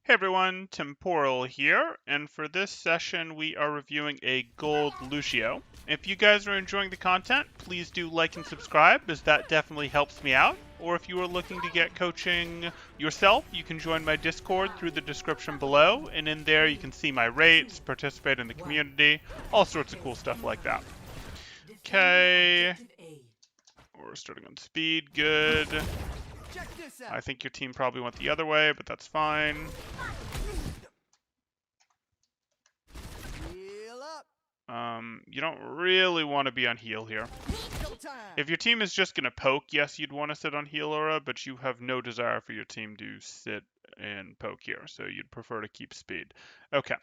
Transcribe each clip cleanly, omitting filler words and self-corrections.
Hey everyone, Temporal here, and for this session we are reviewing a gold Lucio. If you guys are enjoying the content, please do like and subscribe, as that definitely helps me out. Or if you are looking to get coaching yourself, you can join my Discord through the description below, and in there you can see my rates, participate in the community, all sorts of cool stuff like that. Okay, we're starting on speed, good. I think your team probably went the other way, but that's fine. You don't really want to be on heal here. If your team is just going to poke, yes, you'd want to sit on heal aura, but you have no desire for your team to sit and poke here, so you'd prefer to keep speed. Okay.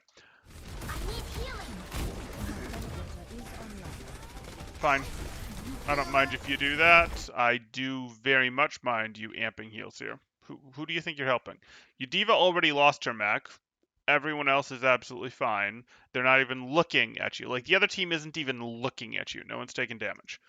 Fine. I don't mind if you do that. I do very much mind you amping heals here. Who do you think you're helping? Your diva already lost her mech. Everyone else is absolutely fine. They're not even looking at you. Like, the other team isn't even looking at you. No one's taking damage.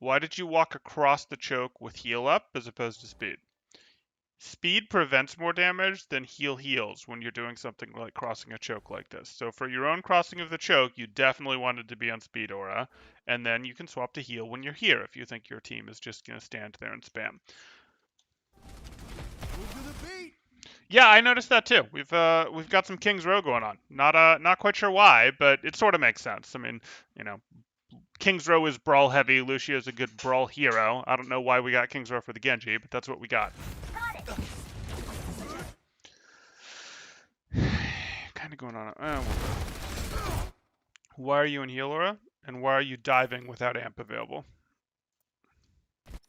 Why did you walk across the choke with heal up as opposed to speed? Speed prevents more damage than heal heals when you're doing something like crossing a choke like this. So for your own crossing of the choke, you definitely wanted to be on speed aura, and then you can swap to heal when you're here if you think your team is just going to stand there and spam. Yeah, I noticed that too. We've got some King's Row going on. Not quite sure why, but it sort of makes sense. I mean, you know, King's Row is brawl heavy. Lucio is a good brawl hero. I don't know why we got King's Row for the Genji, but that's what we got. Kind of going on. Why are you in heal aura? And why are you diving without amp available?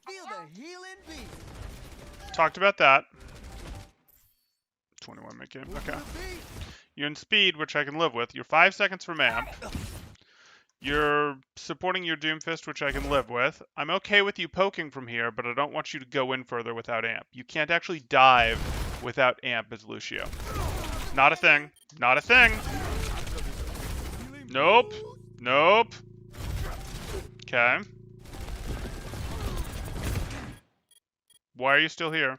Feel the healing beat. Talked about that. 21 minute game. Okay. You're in speed, which I can live with. You're 5 seconds from amp. You're supporting your Doomfist, which I can live with. I'm okay with you poking from here, but I don't want you to go in further without amp. You can't actually dive without amp as Lucio. Not a thing. Not a thing. Nope. Nope. Okay. Why are you still here?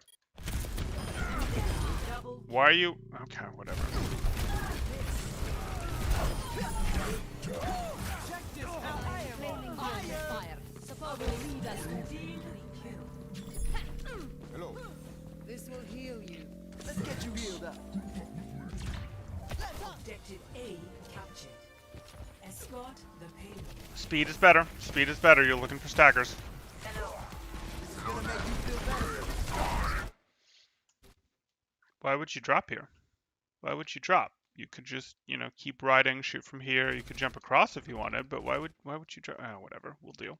Why are you... Okay, whatever. Hello. This will heal you. Let's get you healed up. Objective A captured. Escort the payload. Speed is better. Speed is better. You're looking for stackers. Hello. This is gonna make you feel better. Why would you drop here? Why would you drop? You could just, keep riding, shoot from here. You could jump across if you wanted, but why would you drop? Oh, whatever. We'll deal.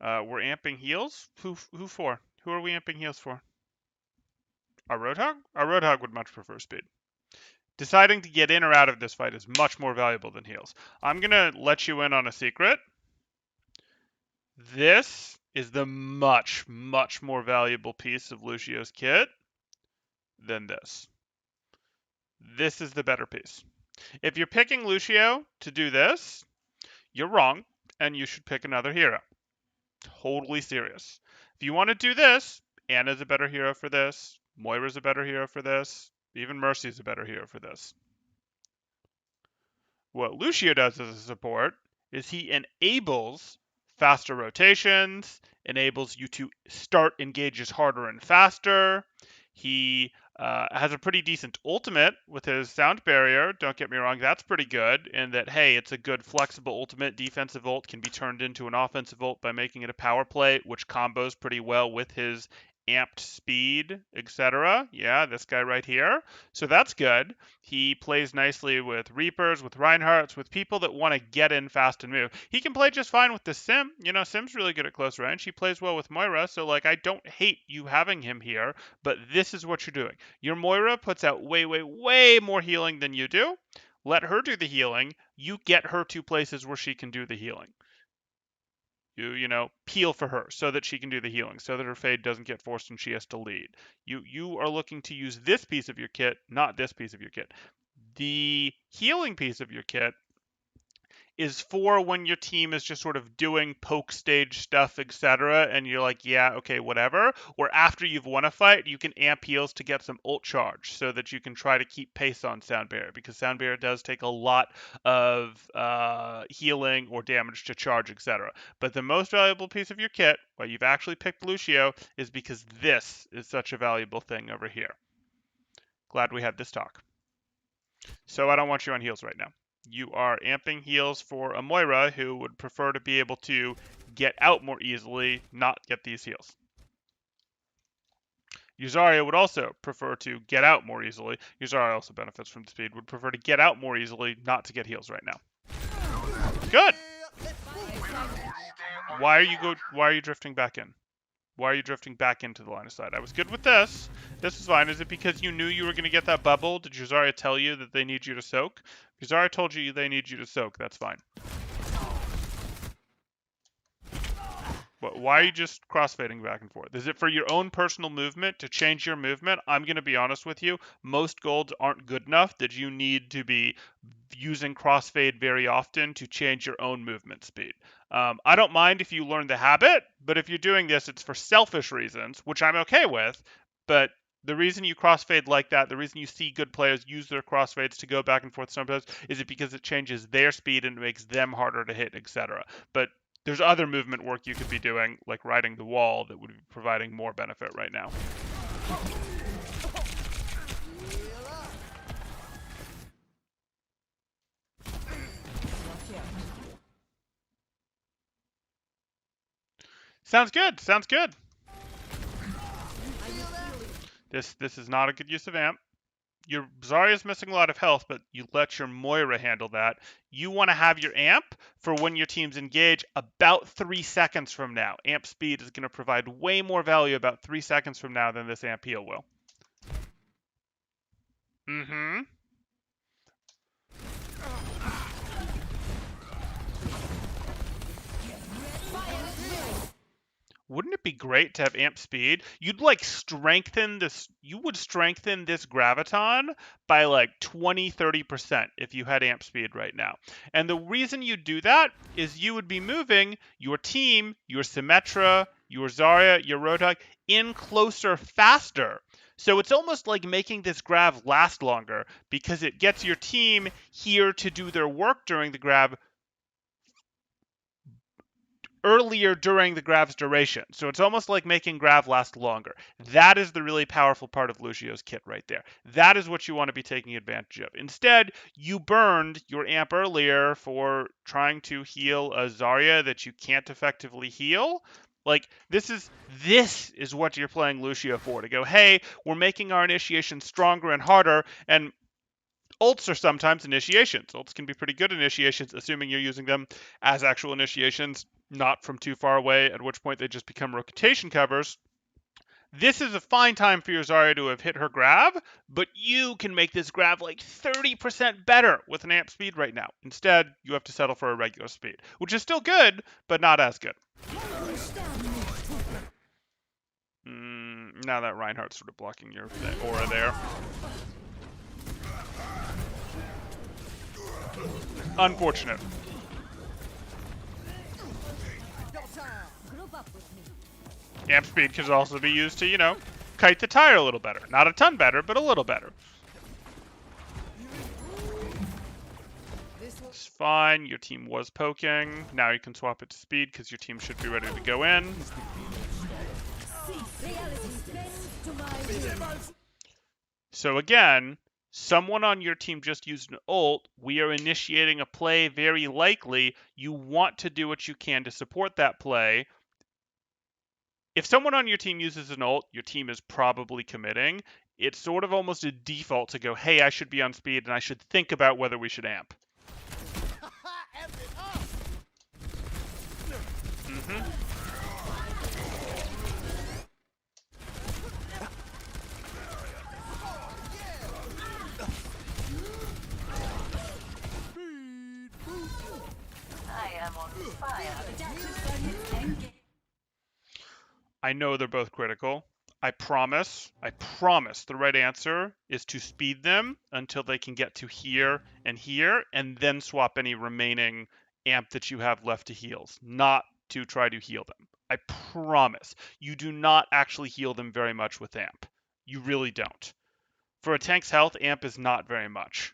We're amping heals? Who for? Who are we amping heals for? Our Roadhog? Our Roadhog would much prefer speed. Deciding to get in or out of this fight is much more valuable than heals. I'm going to let you in on a secret. This is the much, much more valuable piece of Lucio's kit than this. This is the better piece. If you're picking Lucio to do this, you're wrong, and you should pick another hero. Totally serious. If you want to do this, Anna's a better hero for this. Moira's a better hero for this. Even Mercy's a better hero for this. What Lucio does as a support is he enables faster rotations, enables you to start engages harder and faster. He has a pretty decent ultimate with his sound barrier. Don't get me wrong, that's pretty good. And that, hey, it's a good flexible ultimate. Defensive ult can be turned into an offensive ult by making it a power play, which combos pretty well with his amped speed, etc. Yeah, this guy right here. So that's good. He plays nicely with Reapers, with Reinhardts, with people that want to get in fast and move. He can play just fine with the Sim. Sim's really good at close range. He plays well with Moira, so I don't hate you having him here, but this is what you're doing. Your Moira puts out way, way, way more healing than you do. Let her do the healing. You get her to places where she can do the healing. You peel for her so that she can do the healing, so that her fade doesn't get forced and she has to lead. You are looking to use this piece of your kit, not this piece of your kit. The healing piece of your kit is for when your team is just sort of doing poke stage stuff, etc., and you're like, yeah, okay, whatever. Or after you've won a fight, you can amp heals to get some ult charge so that you can try to keep pace on Sound Barrier, because Sound Barrier does take a lot of healing or damage to charge, etc. But the most valuable piece of your kit, why you've actually picked Lucio, is because this is such a valuable thing over here. Glad we had this talk. So I don't want you on heals right now. You are amping heals for a Moira who would prefer to be able to get out more easily, not get these heals. Yuzaria would also prefer to get out more easily. Yuzaria also benefits from the speed, would prefer to get out more easily, not to get heals right now. Good! Why are you drifting back in? Why are you drifting back into the line of sight? I was good with this. This was fine. Is it because you knew you were going to get that bubble? Did Yuzaria tell you that they need you to soak? Yuzaria told you they need you to soak. That's fine. But why are you just crossfading back and forth? Is it for your own personal movement, to change your movement? I'm going to be honest with you. Most golds aren't good enough that you need to be using crossfade very often to change your own movement speed. I don't mind if you learn the habit, but if you're doing this, it's for selfish reasons, which I'm okay with. But the reason you crossfade like that, the reason you see good players use their crossfades to go back and forth sometimes, is it because it changes their speed and it makes them harder to hit, etc. But there's other movement work you could be doing, like riding the wall, that would be providing more benefit right now. Sounds good. Sounds good. This is not a good use of amp. Your Zarya's missing a lot of health, but you let your Moira handle that. You want to have your amp for when your teams engage about 3 seconds from now. Amp speed is going to provide way more value about 3 seconds from now than this amp heal will. Mm-hmm. Wouldn't it be great to have amp speed? You'd like strengthen this, you would strengthen this graviton by like 20-30% if you had amp speed right now. And the reason you do that is you would be moving your team, your Symmetra, your Zarya, your Roadhog in closer faster. So it's almost like making this grav last longer because it gets your team here to do their work during the grav earlier during the grav's duration. So it's almost like making grav last longer. That is the really powerful part of Lucio's kit right there. That is what you want to be taking advantage of. Instead, you burned your amp earlier for trying to heal a Zarya that you can't effectively heal. Like, this is what you're playing Lucio for, to go, hey, we're making our initiation stronger and harder, and ults are sometimes initiations. Ults can be pretty good initiations, assuming you're using them as actual initiations, not from too far away, at which point they just become rotation covers. This is a fine time for your Zarya to have hit her grab, but you can make this grab like 30% better with an amp speed right now. Instead, you have to settle for a regular speed, which is still good, but not as good. Now that Reinhardt's sort of blocking your aura there. Unfortunate. Amp speed can also be used to, you know, kite the tire a little better. Not a ton better, but a little better. It's fine. Your team was poking. Now you can swap it to speed because your team should be ready to go in. So again, someone on your team just used an ult. We are initiating a play very likely. You want to do what you can to support that play. If someone on your team uses an ult, your team is probably committing. It's sort of almost a default to go, hey, I should be on speed and I should think about whether we should amp. I know they're both critical. I promise the right answer is to speed them until they can get to here, and then swap any remaining amp that you have left to heals, not to try to heal them. I promise. You do not actually heal them very much with amp. You really don't. For a tank's health, amp is not very much.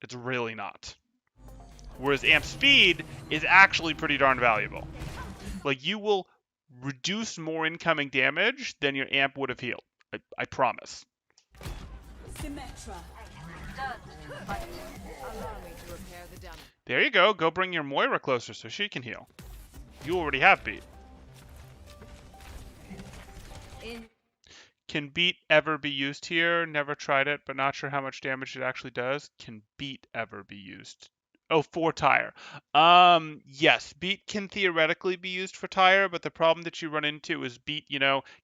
It's really not. Whereas amp speed is actually pretty darn valuable. Like, you will reduce more incoming damage than your amp would have healed. I promise. Symmetra. Allow me to repair the damage. There you go. Go bring your Moira closer so she can heal. You already have beat. Can beat ever be used here? Never tried it, but not sure how much damage it actually does. Can beat ever be used? Oh, for tire. Yes, beat can theoretically be used for tire, but the problem that you run into is beat,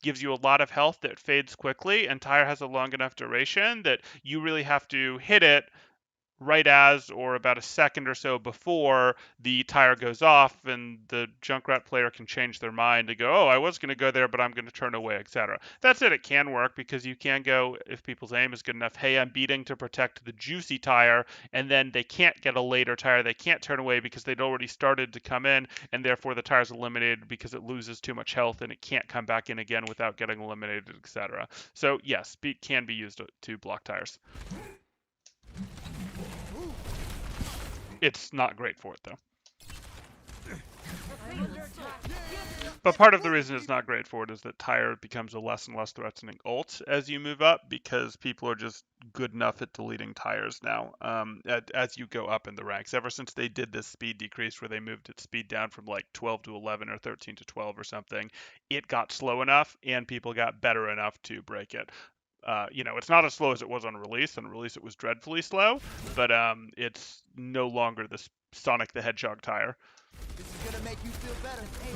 gives you a lot of health that fades quickly, and tire has a long enough duration that you really have to hit it right as or about a second or so before the tire goes off, and the Junkrat player can change their mind to go, oh, I was going to go there, but I'm going to turn away, etc. That's it. It can work because you can go, if people's aim is good enough, hey, I'm beating to protect the juicy tire, and then they can't get a later tire. They can't turn away because they'd already started to come in, and therefore the tire's eliminated because it loses too much health and it can't come back in again without getting eliminated, etc. So yes, beat can be used to block tires. It's not great for it, though. But part of the reason it's not great for it is that tire becomes a less and less threatening ult as you move up, because people are just good enough at deleting tires now as you go up in the ranks. Ever since they did this speed decrease where they moved its speed down from like 12 to 11 or 13 to 12 or something, it got slow enough and people got better enough to break it. It's not as slow as it was on release. On release, it was dreadfully slow, but it's no longer the Sonic the Hedgehog tire. This is gonna make you feel better. Hey,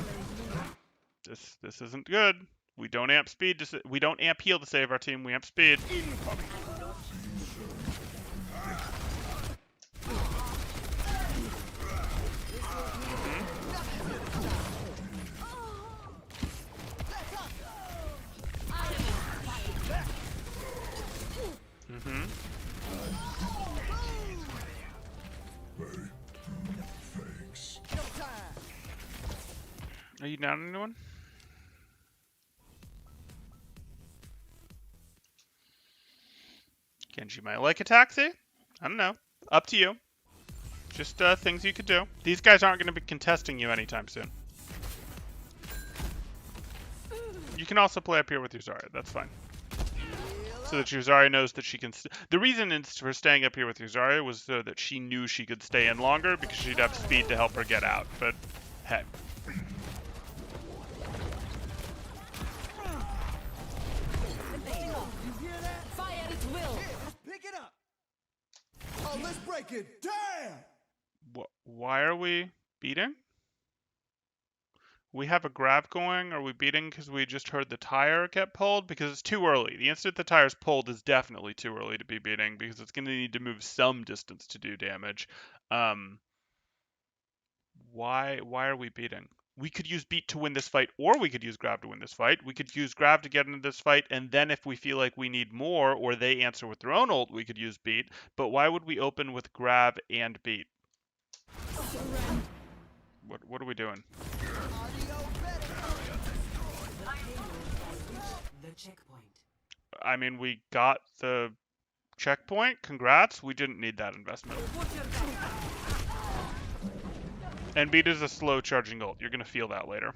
This isn't good. We don't amp speed. We don't amp heal to save our team. We amp speed. Are you down anyone? Genji might like a taxi. I don't know. Up to you. Just things you could do. These guys aren't going to be contesting you anytime soon. You can also play up here with your Zarya. That's fine. So that your Zarya knows that she can... The reason for staying up here with your Zarya was so that she knew she could stay in longer because she'd have speed to help her get out. But, hey. oh, let's break it. Damn! Why are we beating? We have a grab going. Are we beating because we just heard the tire get pulled? Because it's too early. The instant the tire's pulled is definitely too early to be beating because it's going to need to move some distance to do damage. Why are we beating? We could use beat to win this fight, or we could use grab to win this fight. We could use grab to get into this fight, and then if we feel like we need more, or they answer with their own ult, we could use beat. But why would we open with grab and beat? What are we doing? I mean, we got the checkpoint. Congrats. We didn't need that investment. And beat is a slow charging ult. You're going to feel that later.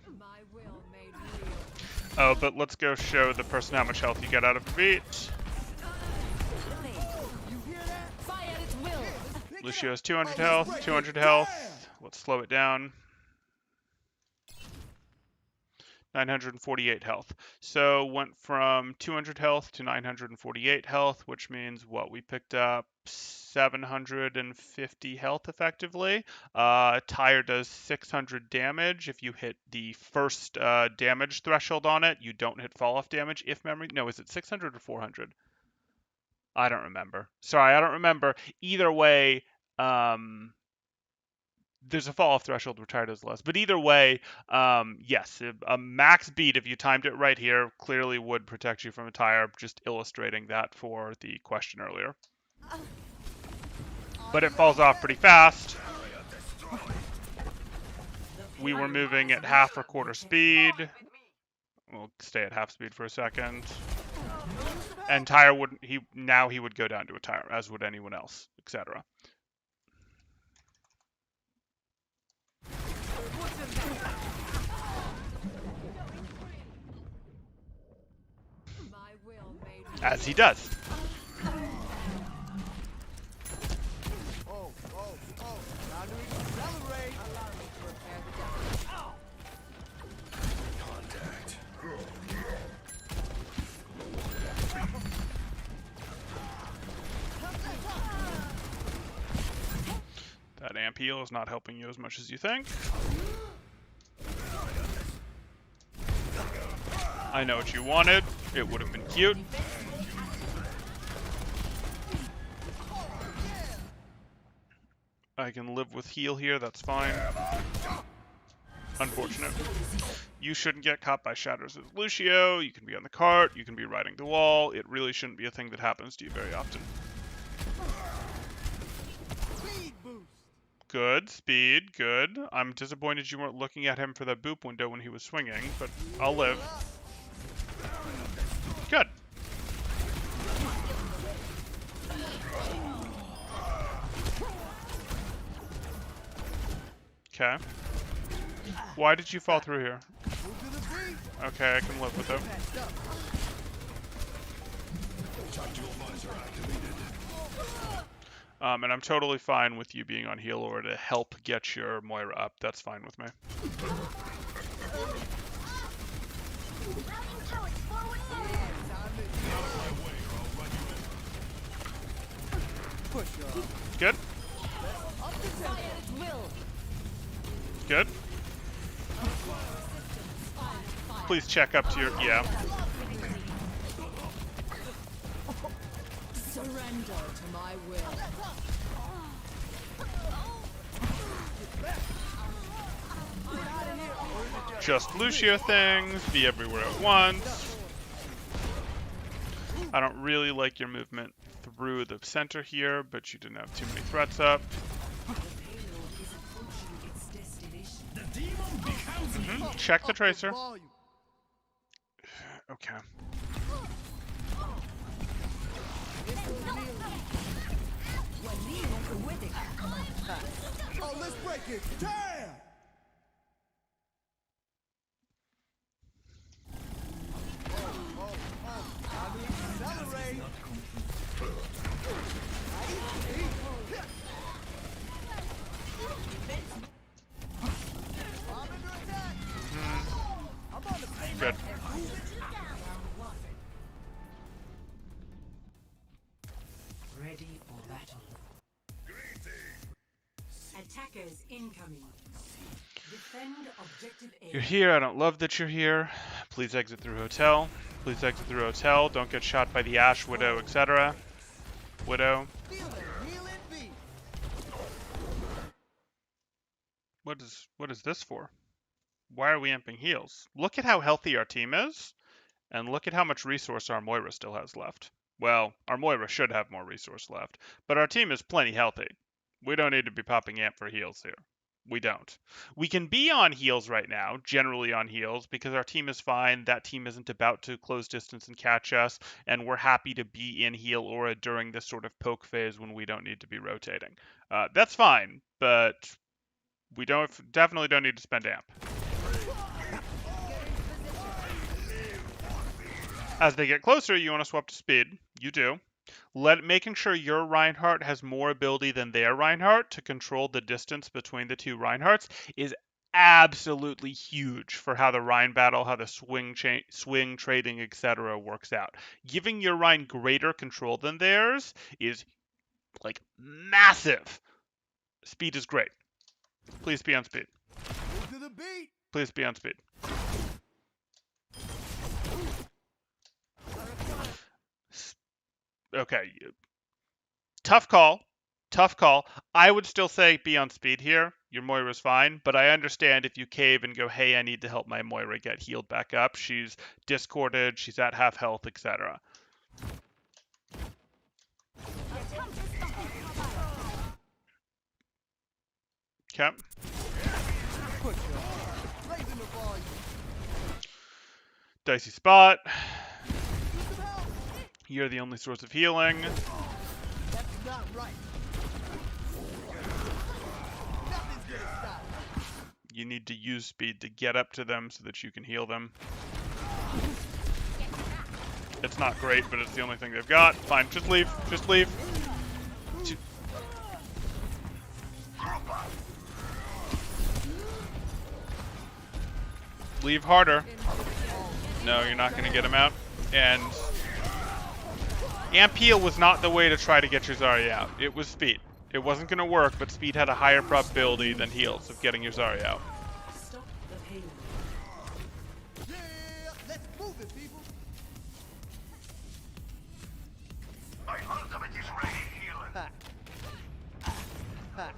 Oh, but let's go show the person how much health you get out of beat. Lucio has 200 health, 200 health. Let's slow it down. 948 health. So went from 200 health to 948 health, which means what? We picked up 750 health effectively. Tire does 600 damage. If you hit the first damage threshold on it, you don't hit fall off damage. If memory, no, is it 600 or 400? I don't remember. Sorry, I don't remember. Either way, there's a fall off threshold where Tyre does less. But either way, yes, a max beat if you timed it right here clearly would protect you from a Tyre. Just illustrating that for the question earlier. But it falls off pretty fast. We were moving at half or quarter speed. We'll stay at half speed for a second. And Tyre wouldn't. He would go down to a Tyre, as would anyone else, etc. As he does. Now do we accelerate? Allow me to repair the damage. Contact. That amp heal is not helping you as much as you think. I know what you wanted. It would have been cute. I can live with heal here, that's fine. Unfortunate. You shouldn't get caught by shatters as Lucio. You can be on the cart, you can be riding the wall. It really shouldn't be a thing that happens to you very often. Speed boost. Good, speed, good. I'm disappointed you weren't looking at him for that boop window when he was swinging, but I'll live. Good. Okay. Why did you fall through here? Move to the beat. Okay, I can live with it. Patched up. Tactical visor activated. And I'm totally fine with you being on heal or to help get your Moira up. That's fine with me. Push her. Good? Good? Please check up to your... Yeah. Surrender to my will. Just Lucio things, be everywhere at once. I don't really like your movement through the center here, but you didn't have too many threats up. Check the tracer. Okay. Oh, let's break it. Damn! Now do we accelerate? I'm under attack. I'm on the pace. Good. Ready for battle. Attackers incoming. Defend objective A. You're here. I don't love that you're here. Please exit through hotel. Please exit through hotel. Don't get shot by the Ash, Widow, etc. Widow. Feel it. Heal it beat. What is this for? Why are we amping heals? Look at how healthy our team is, and look at how much resource our Moira still has left. Well, our Moira should have more resource left, but our team is plenty healthy. We don't need to be popping amp for heals here. We don't. We can be on heals right now, generally on heals, because our team is fine. That team isn't about to close distance and catch us, and we're happy to be in heal aura during this sort of poke phase when we don't need to be rotating. That's fine, but we definitely don't need to spend amp. As they get closer, you want to swap to speed. You do. Making sure your Reinhardt has more ability than their Reinhardt to control the distance between the two Reinhardts is absolutely huge for how the Rein battle, how the swing trading, etc. works out. Giving your Rein greater control than theirs is like massive. Speed is great. Please be on speed. Move to the beat. Please be on speed. Okay. Tough call. Tough call. I would still say be on speed here. Your Moira's fine, but I understand if you cave and go, hey, I need to help my Moira get healed back up. She's discorded, she's at half health, etc. Okay. Dicey spot. You're the only source of healing. That's not right. Nothing's gonna stop. You need to use speed to get up to them so that you can heal them. It's not great, but it's the only thing they've got. Fine, just leave. Just leave. Leave harder. No, you're not going to get him out. And Amp Heal was not the way to try to get your Zarya out. It was speed. It wasn't going to work, but speed had a higher probability than heals of getting your Zarya out. Stop the payload. Yeah, let's move it, people. My ultimate is ready, healer. Ha. Ha. Ha.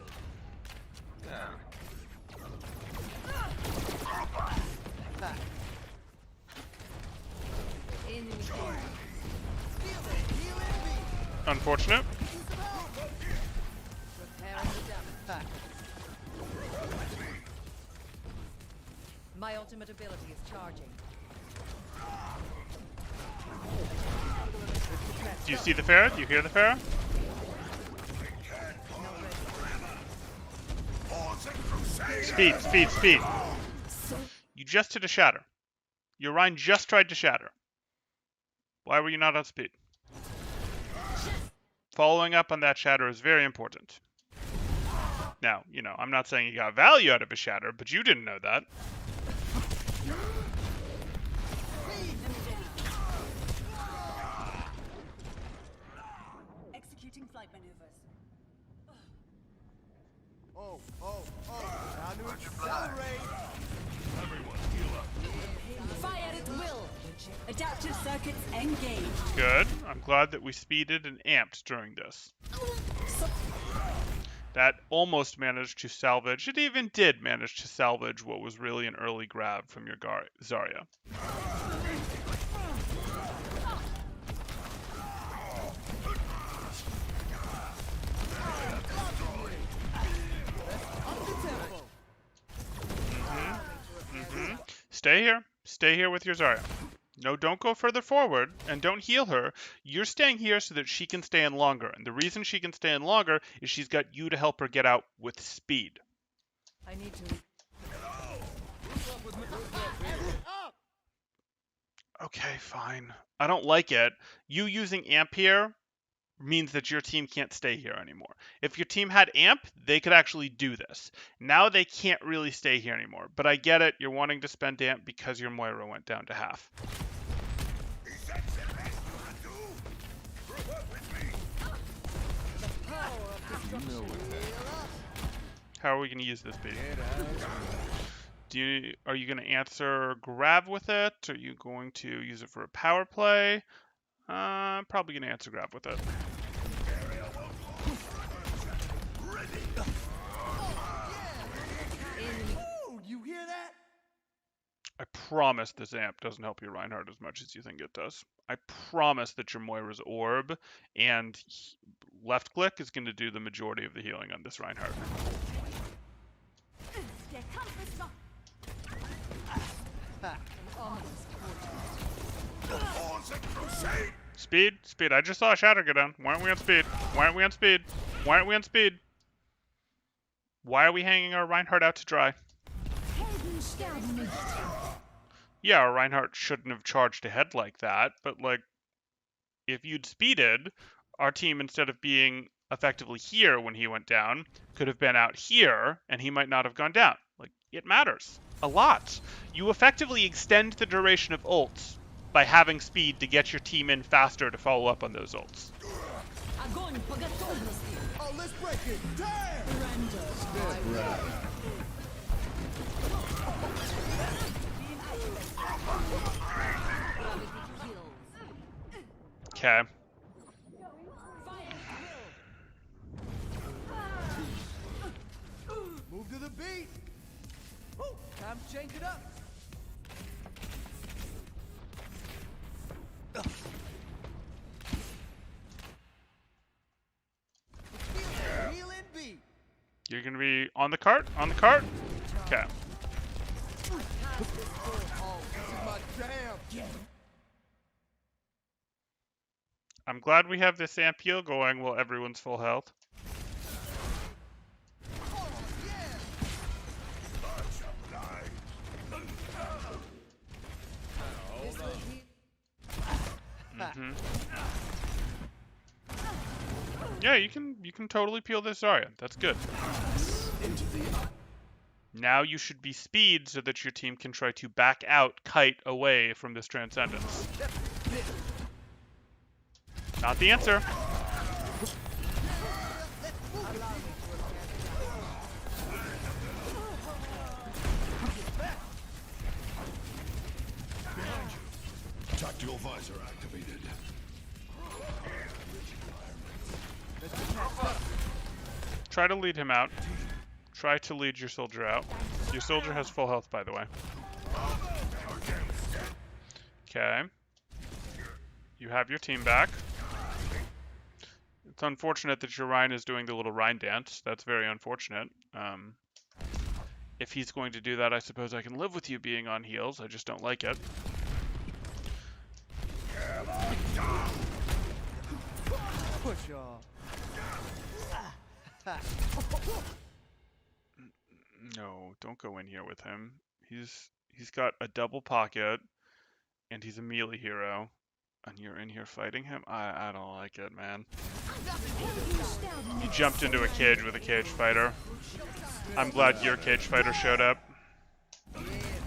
Enemy Feel it, heal it, me. Unfortunate. preparing the damage. Ha. My ultimate ability is charging. Do you see the Pharah? Do you hear the Pharah? Speed, speed, speed. You just hit a shatter. Your Rhine just tried to shatter. Why were you not on speed? Following up on that shatter is very important. Now, you know, I'm not saying you got value out of a shatter, but you didn't know that. Executing flight maneuvers. Oh. Time to accelerate. Everyone, heal up. Fire at will. Adaptive circuits engaged. Good. I'm glad that we speeded and amped during this. That almost managed to salvage. It even did manage to salvage what was really an early grab from your Zarya. Stay here. Stay here with your Zarya. No, don't go further forward, and don't heal her. You're staying here so that she can stay in longer. And the reason she can stay in longer is she's got you to help her get out with speed. I need to. Okay, fine. I don't like it. You using Amp here means that your team can't stay here anymore. If your team had Amp, they could actually do this. Now they can't really stay here anymore. But I get it. You're wanting to spend Amp because your Moira went down to half. Is that the best you can do? Group up with me. How are we going to use this beat? Are you going to answer grab with it? Are you going to use it for a power play? Probably going to answer grab with it. Ooh, you hear that? I promise this amp doesn't help your Reinhardt as much as you think it does. I promise that your Moira's orb and left click is going to do the majority of the healing on this Reinhardt. Speed, speed. I just saw a shatter go down. Why aren't we on speed? Why aren't we on speed? Why aren't we on speed? Why are we hanging our Reinhardt out to dry? Yeah, our Reinhardt shouldn't have charged ahead like that, but like, if you'd speeded, our team, instead of being effectively here when he went down, could have been out here, and he might not have gone down. Like, it matters a lot. You effectively extend the duration of ults by having speed to get your team in faster to follow up on those ults. Oh, let's break it. Damn! Okay. Time to change it up. Heal and beat. You're gonna be on the cart? On the cart? Okay. Oh, this is my jam. I'm glad we have this amp heal going while everyone's full health. This will heal. Hmm. Yeah, you can totally peel this Zarya. That's good. Now you should be speed so that your team can try to back out Kite away from this Transcendence. Not the answer. Tactical visor activated. Try to lead him out. Try to lead your soldier out. Your soldier has full health, by the way. Okay. You have your team back. It's unfortunate that your Rhine is doing the little Rhine dance. That's very unfortunate. If he's going to do that, I suppose I can live with you being on heals. I just don't like it. Push off. No, don't go in here with him. He's got a double pocket, and he's a melee hero, and you're in here fighting him? I don't like it, man. You jumped into a cage with a cage fighter. I'm glad your cage fighter showed up. Yeah,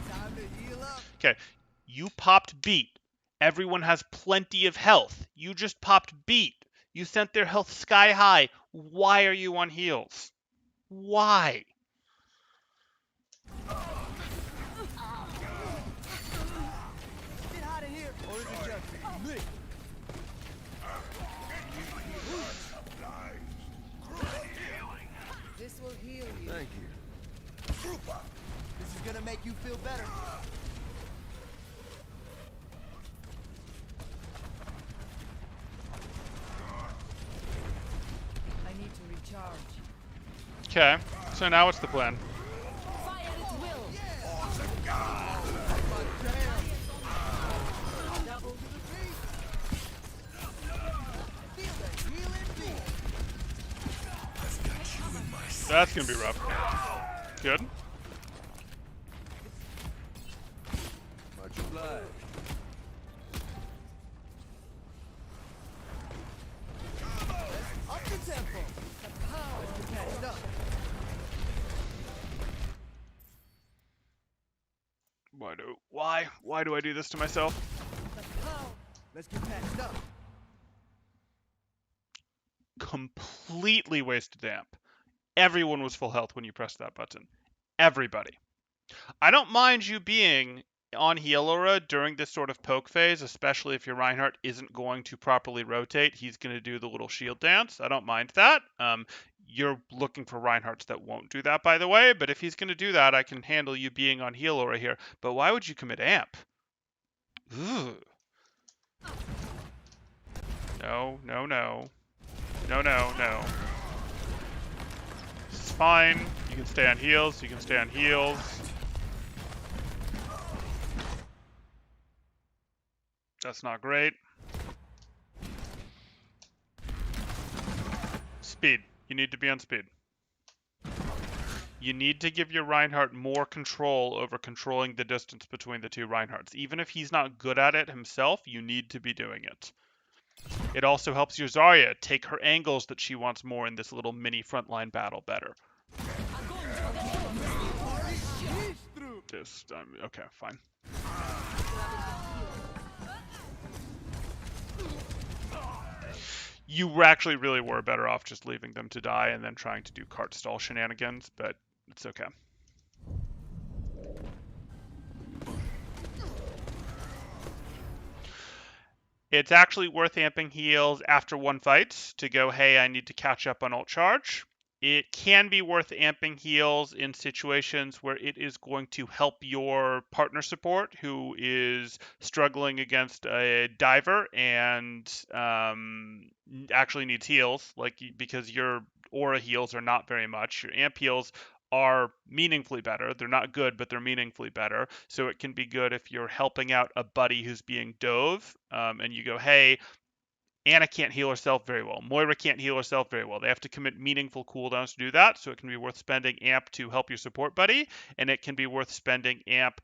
time to heal up. Okay, you popped beat. Everyone has plenty of health. You just popped beat. You sent their health sky high. Why are you on heals? Why? Get out of here, or is it just me? This will heal you. Thank you. This is gonna make you feel better. I need to recharge. Okay, so now what's the plan? Fire at will. My jam. Double to the beat. Feel the healing beat. That's gonna be rough. Good. Much obliged. Up the tempo. Let's get patched up. Why do I do this to myself? Let's get patched up. Completely wasted amp. Everyone was full health when you pressed that button. Everybody. I don't mind you being on heal aura during this sort of poke phase, especially if your Reinhardt isn't going to properly rotate. He's going to do the little shield dance. I don't mind that. You're looking for Reinhardts that won't do that, by the way, but if he's going to do that, I can handle you being on heal aura here. But why would you commit amp? Ugh. No, no, no. No, no, no. This is fine. You can stay on heals. You can stay on heals. That's not great. Speed. You need to be on speed. You need to give your Reinhardt more control over controlling the distance between the two Reinhardts. Even if he's not good at it himself, you need to be doing it. It also helps your Zarya take her angles that she wants more in this little mini frontline battle better. Okay, fine. You actually really were better off just leaving them to die and then trying to do cart stall shenanigans, but it's okay. It's actually worth amping heals after one fight to go, hey, I need to catch up on ult charge. It can be worth amping heals in situations where it is going to help your partner support who is struggling against a diver and actually needs heals, like because your aura heals are not very much. Your amp heals are meaningfully better. They're not good, but they're meaningfully better. So it can be good if you're helping out a buddy who's being dove, and you go, hey, Anna can't heal herself very well. Moira can't heal herself very well. They have to commit meaningful cooldowns to do that, so it can be worth spending amp to help your support buddy, and it can be worth spending amp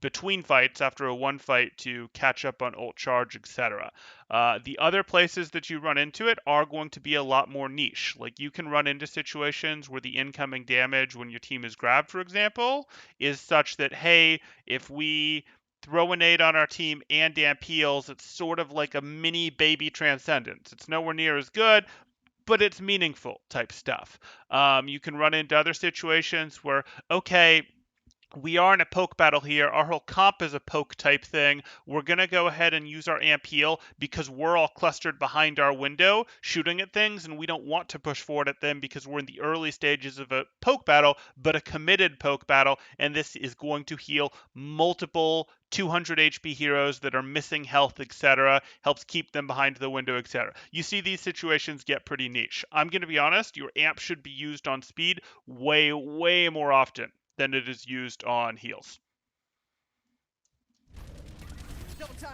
between fights after a one fight to catch up on ult charge, etc. The other places that you run into it are going to be a lot more niche. Like you can run into situations where the incoming damage when your team is grabbed, for example, is such that, hey, if we throw a nade on our team and amp heals, it's sort of like a mini baby transcendence. It's nowhere near as good, but it's meaningful type stuff. You can run into other situations where, okay, we are in a poke battle here. Our whole comp is a poke type thing. We're going to go ahead and use our amp heal because we're all clustered behind our window shooting at things, and we don't want to push forward at them because we're in the early stages of a poke battle, but a committed poke battle, and this is going to heal multiple 200 HP heroes that are missing health, etc. Helps keep them behind the window, etc. You see these situations get pretty niche. I'm going to be honest, your amp should be used on speed way, way more often than it is used on heals. Double time.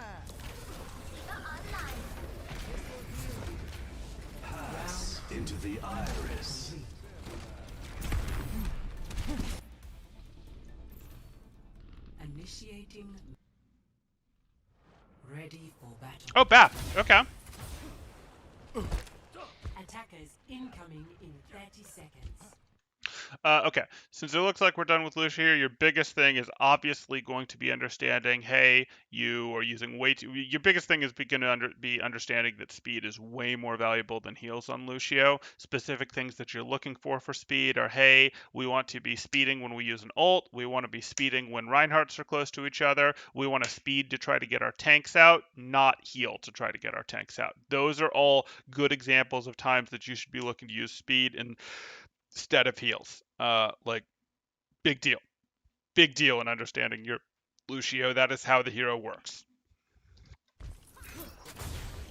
Pass into the iris. Initiating. Ready for battle. Oh, Bap. Okay. Attackers incoming in 30 seconds. Okay, since it looks like we're done with Lucio here, your biggest thing is obviously going to be understanding, hey, you are using way too... Your biggest thing is going to be understanding that speed is way more valuable than heals on Lucio. Specific things that you're looking for speed are, hey, we want to be speeding when we use an ult. We want to be speeding when Reinhardts are close to each other. We want to speed to try to get our tanks out, not heal to try to get our tanks out. Those are all good examples of times that you should be looking to use speed instead of heals. Like, big deal in understanding your Lucio. That is how the hero works.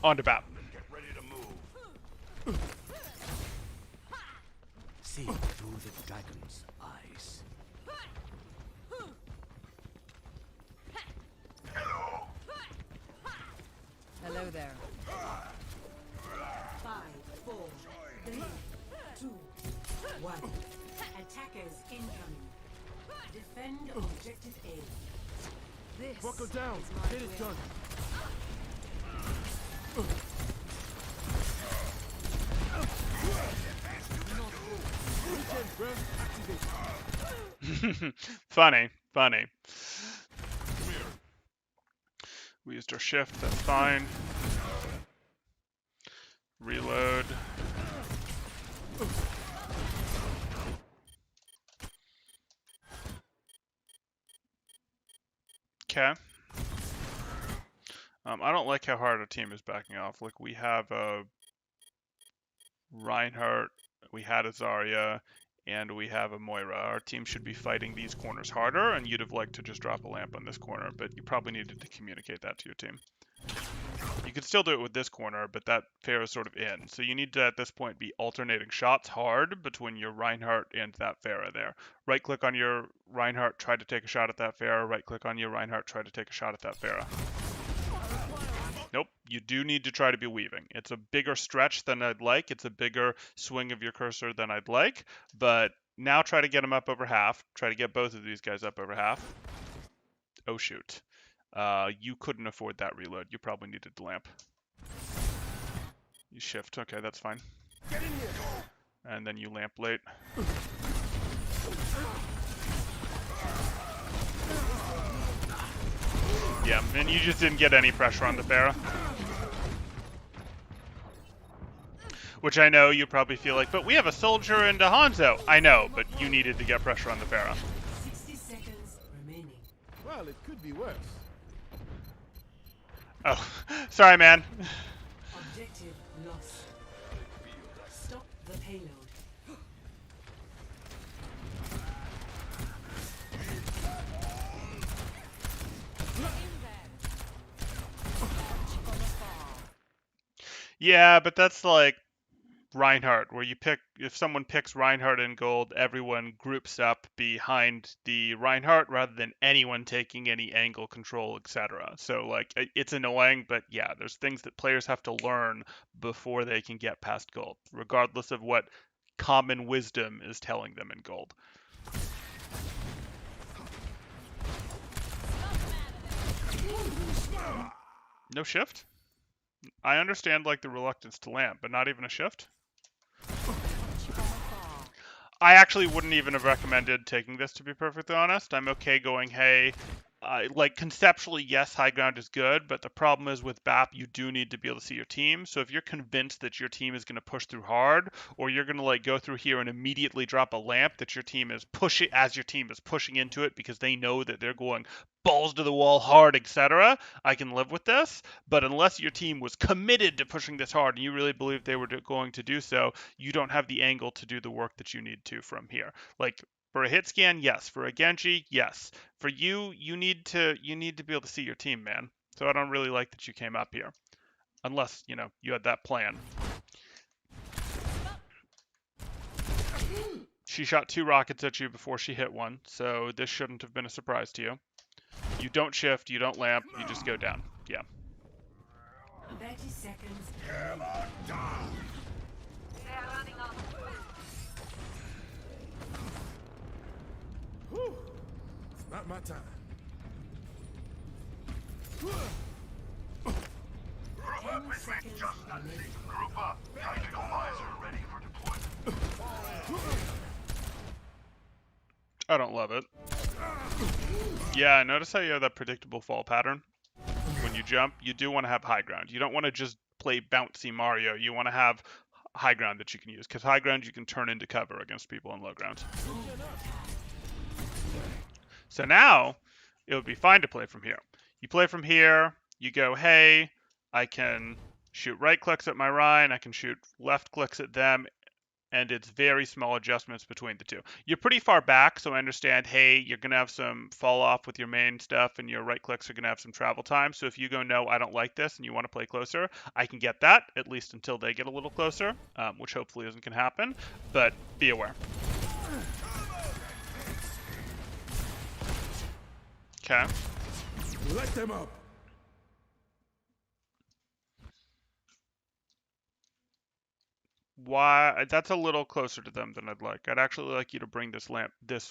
On to Bap. Get ready to move. See through the dragon's eyes. Hello there. 5, 4, 3, 2, 1. Attackers incoming. Defend objective A. This Buckle down. is my Get it way. done. Weekend breath activate. Funny. We used our shift, that's fine. Reload. Okay. I don't like how hard our team is backing off. Like, we have a Reinhardt, we had a Zarya, and we have a Moira. Our team should be fighting these corners harder, and you'd have liked to just drop a lamp on this corner, but you probably needed to communicate that to your team. You could still do it with this corner, but that Pharah is sort of in. So you need to, at this point, be alternating shots hard between your Reinhardt and that Pharah there. Right-click on your Reinhardt, try to take a shot at that Pharah. Right-click on your Reinhardt, try to take a shot at that Pharah. Nope, you do need to try to be weaving. It's a bigger stretch than I'd like. It's a bigger swing of your cursor than I'd like. But now try to get them up over half. Try to get both of these guys up over half. Oh, shoot. You couldn't afford that reload. You probably needed the lamp. You shift. Okay, that's fine. Get in here. And then you lamp late. Yeah, and you just didn't get any pressure on the Pharah. Which I know you probably feel like, but we have a soldier into Hanzo. I know, but you needed to get pressure on the Pharah. 60 seconds remaining. Well, it could be worse. Oh, sorry, man. Objective lost. Stop the payload. Yeah, but that's like Reinhardt, where you pick if someone picks Reinhardt in gold, everyone groups up behind the Reinhardt rather than anyone taking any angle control, etc. So like it's annoying, but yeah, there's things that players have to learn before they can get past gold, regardless of what common wisdom is telling them in gold. No shift? I understand like the reluctance to lamp, but not even a shift? I actually wouldn't even have recommended taking this, to be perfectly honest. I'm okay going, hey, like conceptually, yes, high ground is good, but the problem is with BAP, you do need to be able to see your team. So if you're convinced that your team is going to push through hard, or you're going to like go through here and immediately drop a lamp that your team is pushing as your team is pushing into it because they know that they're going balls to the wall hard, etc., I can live with this. But unless your team was committed to pushing this hard and you really believe they were going to do so, you don't have the angle to do the work that you need to from here. Like for a hit scan, yes. For a Genji, yes. For you, you need to be able to see your team, man. So I don't really like that you came up here, unless you had that plan. She shot 2 rockets at you before she hit one, so this shouldn't have been a surprise to you. You don't shift, you don't lamp, you just go down. Yeah. 30 seconds. Come on down. It's not my time. 10 seconds. Group up. Tactical visor ready for deployment. I don't love it. Yeah, notice how you have that predictable fall pattern? When you jump, you do want to have high ground. You don't want to just play bouncy Mario. You want to have high ground that you can use, because high ground you can turn into cover against people on low ground. So now, it would be fine to play from here. You play from here, you go, hey, I can shoot right clicks at my Rhine, I can shoot left clicks at them, and it's very small adjustments between the two. You're pretty far back, so I understand, hey, you're going to have some fall off with your main stuff, and your right clicks are going to have some travel time. So if you go, no, I don't like this, and you want to play closer, I can get that, at least until they get a little closer, which hopefully isn't going to happen, but be aware. Okay. Let them up. Why? That's a little closer to them than I'd like. I'd actually like you to bring this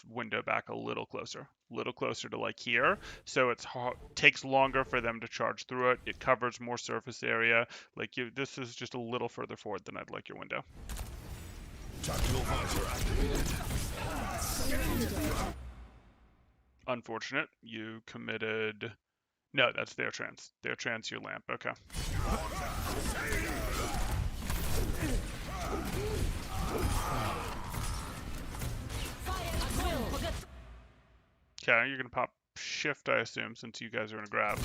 window back a little closer to like here, so it's takes longer for them to charge through it. It covers more surface area. Like this is just a little further forward than I'd like your window. Tactical visor activated. Unfortunate. You committed. No, that's their trans. Their trans, your lamp. Okay. Okay, you're gonna pop shift, I assume, since you guys are in a grab.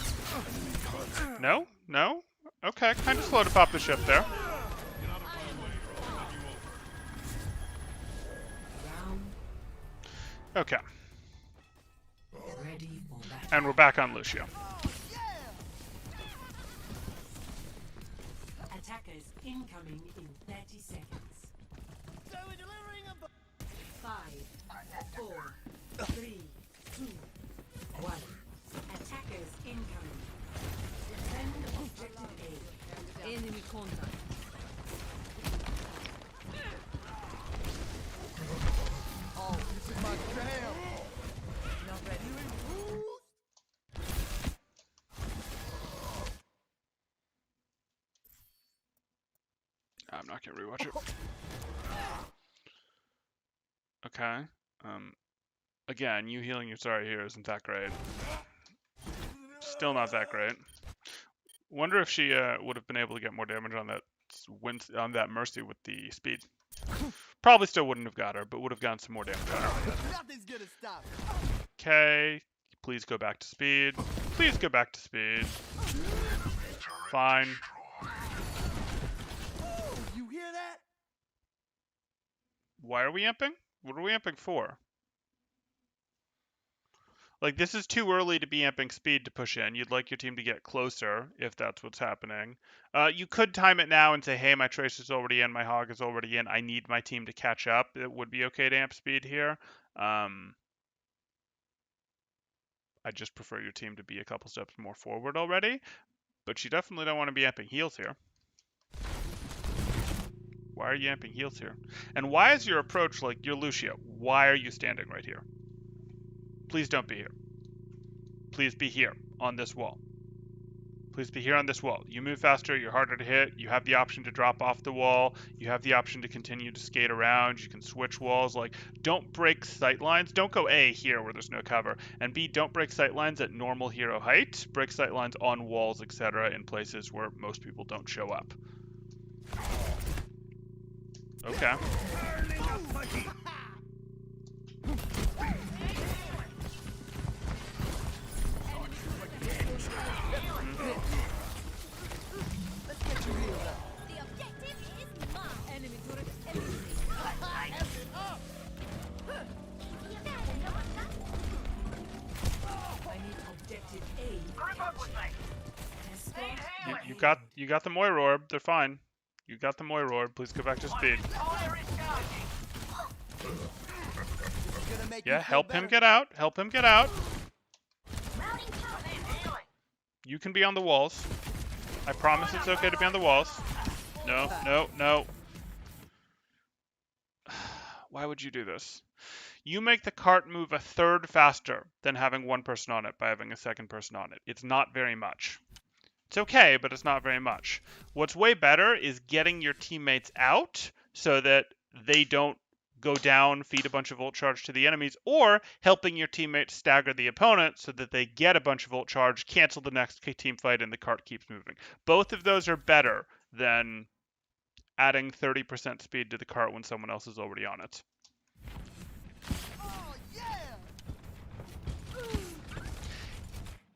No? No? Okay, kind of slow to pop the shift there. Okay. And we're back on Lucio. Attackers incoming in 30 seconds. 5, 4, 3, 2, 1. Attackers incoming. Defend objective A. Enemy contact. Oh, this is my jam. Not ready. I'm not gonna rewatch it. Okay. Again, you healing your sorry here isn't that great. Still not that great. Wonder if she would have been able to get more damage on that Mercy with the speed. Probably still wouldn't have got her, but would have gotten some more damage on her. Nothing's gonna stop. Okay. Please go back to speed. Please go back to speed. Fine. Oh, you hear that? Why are we amping? What are we amping for? Like, this is too early to be amping speed to push in. You'd like your team to get closer, if that's what's happening. You could time it now and say, hey, my Trace is already in, my Hog is already in, I need my team to catch up. It would be okay to amp speed here. I just prefer your team to be a couple steps more forward already. But you definitely don't want to be amping heals here. Why are you amping heals here? And why is your approach like, you're Lucio? Why are you standing right here? Please don't be here. Please be here on this wall. Please be here on this wall. You move faster, you're harder to hit, you have the option to drop off the wall, you have the option to continue to skate around, you can switch walls. Like, don't break sight lines. Don't go A, here where there's no cover, and B, don't break sight lines at normal hero height. Break sight lines on walls, etc., in places where most people don't show up. Okay. Let's get you healed up. The objective is mine. Enemy turret I need objective A. Tesco. You got the Moira Orb. They're fine. You got the Moira Orb. Please go back to speed. Gonna make Yeah, you feel help him better. get out. Help him get out. You can be on the walls. I promise it's okay to be on the walls. No, no, no. Why would you do this? You make the cart move a third faster than having one person on it by having a second person on it. It's not very much. It's okay, but it's not very much. What's way better is getting your teammates out so that they don't go down, feed a bunch of ult charge to the enemies, or helping your teammates stagger the opponent so that they get a bunch of ult charge, cancel the next team fight, and the cart keeps moving. Both of those are better than adding 30% speed to the cart when someone else is already on it. Oh, yeah!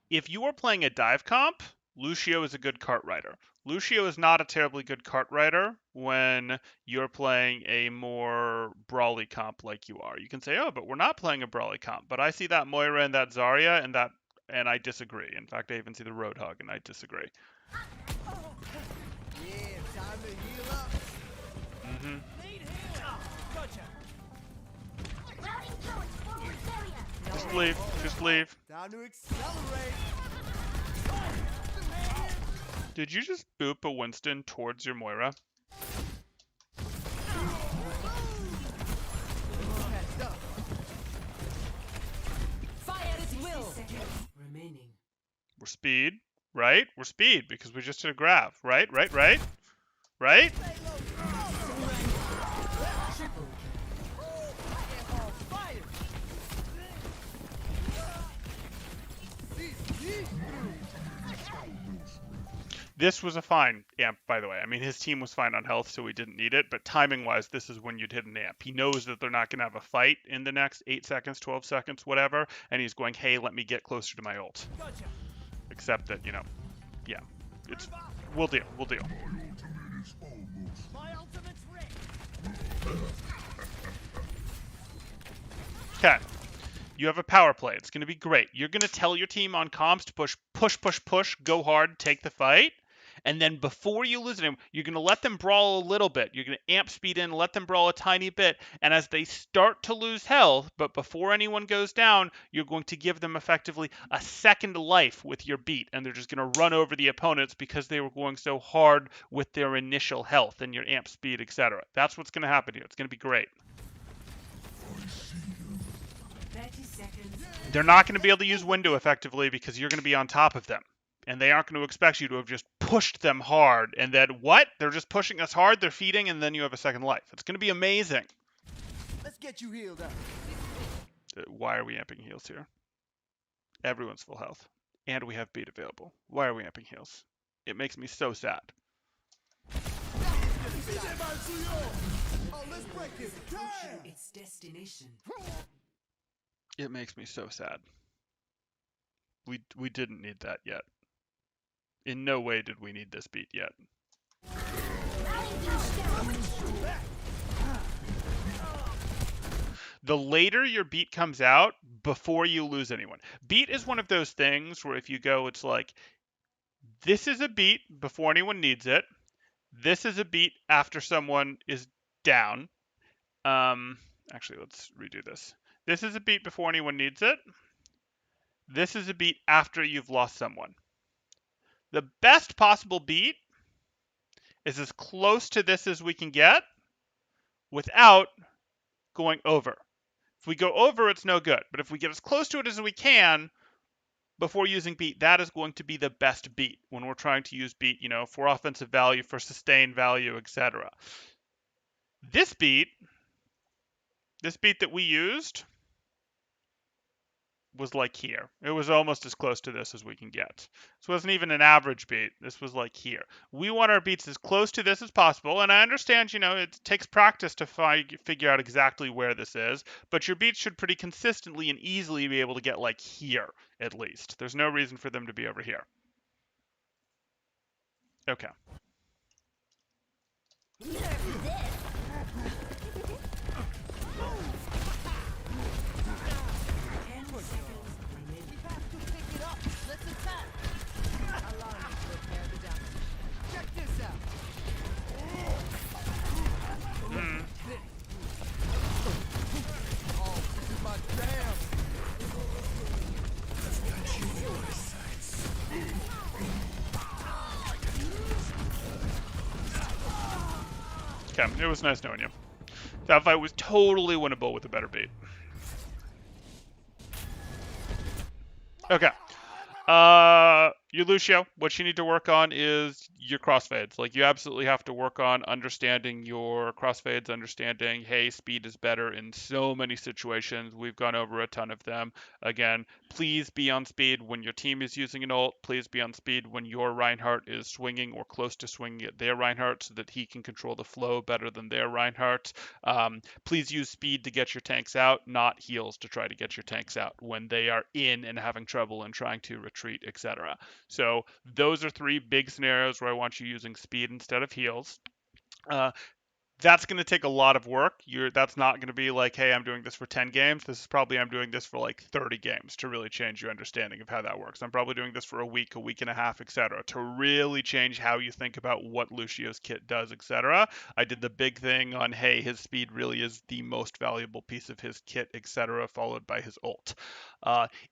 If you are playing a dive comp, Lucio is a good cart rider. Lucio is not a terribly good cart rider when you're playing a more brawly comp like you are. You can say, oh, but we're not playing a brawly comp. But I see that Moira and that Zarya and I disagree. In fact, I even see the Roadhog and I disagree. Yeah, time to heal up. Mm-hmm. Just leave. Just leave. Time to accelerate. Did you just boop a Winston towards your Moira? Patched up. Fire at will. Seconds remaining. We're speed, right? We're speed because we just did a grab, right? Right? Right? Right? Triple. On fire. See through. This was a fine amp, by the way. I mean, his team was fine on health, so he didn't need it. But timing-wise, this is when you'd hit an amp. He knows that they're not going to have a fight in the next 8 seconds, 12 seconds, whatever. And he's going, hey, let me get closer to my ult. Except that, yeah. We'll deal. We'll deal. My ultimate's ready. Okay. You have a power play. It's going to be great. You're going to tell your team on comms to push, go hard, take the fight. And then before you lose them, you're going to let them brawl a little bit. You're going to amp speed in, let them brawl a tiny bit. And as they start to lose health, but before anyone goes down, you're going to give them effectively a second life with your beat. And they're just going to run over the opponents because they were going so hard with their initial health and your amp speed, etc. That's what's going to happen here. It's going to be great. 30 seconds. They're not going to be able to use window effectively because you're going to be on top of them. And they aren't going to expect you to have just pushed them hard. And then, what? They're just pushing us hard, they're feeding, and then you have a second life. It's going to be amazing. Let's get you healed up. Why are we amping heals here? Everyone's full health. And we have beat available. Why are we amping heals? It makes me so sad. Oh, let's break this. Approaching its destination. It makes me so sad. We didn't need that yet. In no way did we need this beat yet. The later your beat comes out, before you lose anyone. Beat is one of those things where if you go, it's like, this is a beat before anyone needs it. This is a beat after someone is down. Um, Actually, let's redo this. This is a beat before anyone needs it. This is a beat after you've lost someone. The best possible beat is as close to this as we can get without going over. If we go over, it's no good. But if we get as close to it as we can before using beat, that is going to be the best beat when we're trying to use beat, for offensive value, for sustained value, etc. This beat that we used was like here. It was almost as close to this as we can get. This wasn't even an average beat. This was like here. We want our beats as close to this as possible, and I understand, it takes practice to figure out exactly where this is, but your beats should pretty consistently and easily be able to get like here, at least. There's no reason for them to be over here. Okay. Let's attack. Allow me to repair the damage. Check this out. Oh, this is my jam. Okay, it was nice knowing you. That fight was totally winnable with a better beat. Okay. Lucio, what you need to work on is your crossfades. Like, you absolutely have to work on understanding your crossfades, understanding, hey, speed is better in so many situations. We've gone over a ton of them. Again, please be on speed when your team is using an ult. Please be on speed when your Reinhardt is swinging or close to swinging at their Reinhardt so that he can control the flow better than their Reinhardt. Please use speed to get your tanks out, not heals to try to get your tanks out when they are in and having trouble and trying to retreat, etc. So those are three big scenarios where I want you using speed instead of heals. That's going to take a lot of work. That's not going to be like, hey, I'm doing this for 10 games. This is probably I'm doing this for like 30 games to really change your understanding of how that works. I'm probably doing this for a week and a half, etc., to really change how you think about what Lucio's kit does, etc. I did the big thing on, hey, his speed really is the most valuable piece of his kit, etc., followed by his ult.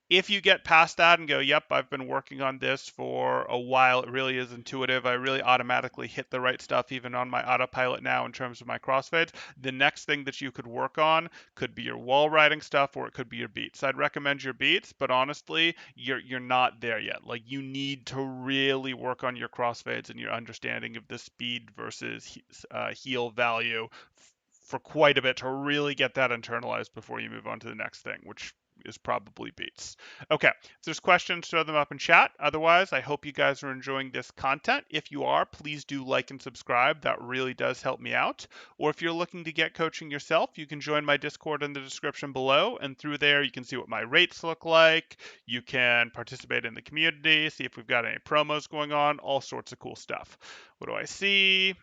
If you get past that and go, yep, I've been working on this for a while, it really is intuitive. I really automatically hit the right stuff even on my autopilot now in terms of my crossfades. The next thing that you could work on could be your wall riding stuff, or it could be your beats. I'd recommend your beats, but honestly, you're not there yet. Like, you need to really work on your crossfades and your understanding of the speed versus heal value for quite a bit to really get that internalized before you move on to the next thing, which is probably beats. Okay, if there's questions, throw them up in chat. Otherwise, I hope you guys are enjoying this content. If you are, please do like and subscribe. That really does help me out. Or if you're looking to get coaching yourself, you can join my Discord in the description below. And through there, you can see what my rates look like. You can participate in the community, see if we've got any promos going on, all sorts of cool stuff. What do I see?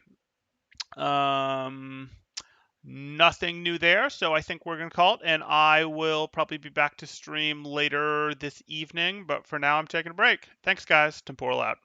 Nothing new there, so I think we're going to call it, and I will probably be back to stream later this evening, but for now I'm taking a break. Thanks, guys. Temporal out.